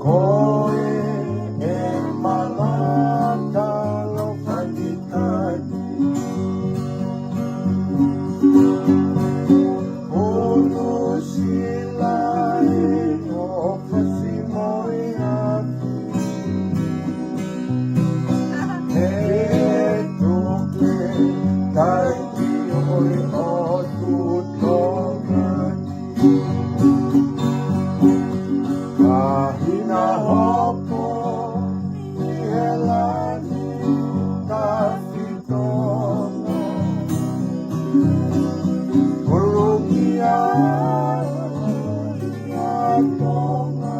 koe e malata lo whakitaki unu sila e o whasimoi aki e tuke kai ki oi o tutonga kahina hopo i helani ka fitona Kulugia tonga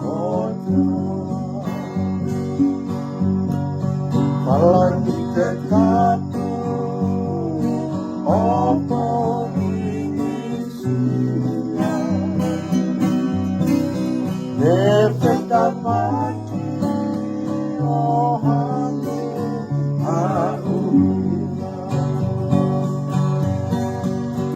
kota Palagi te kapu opo inisia Nefeta mati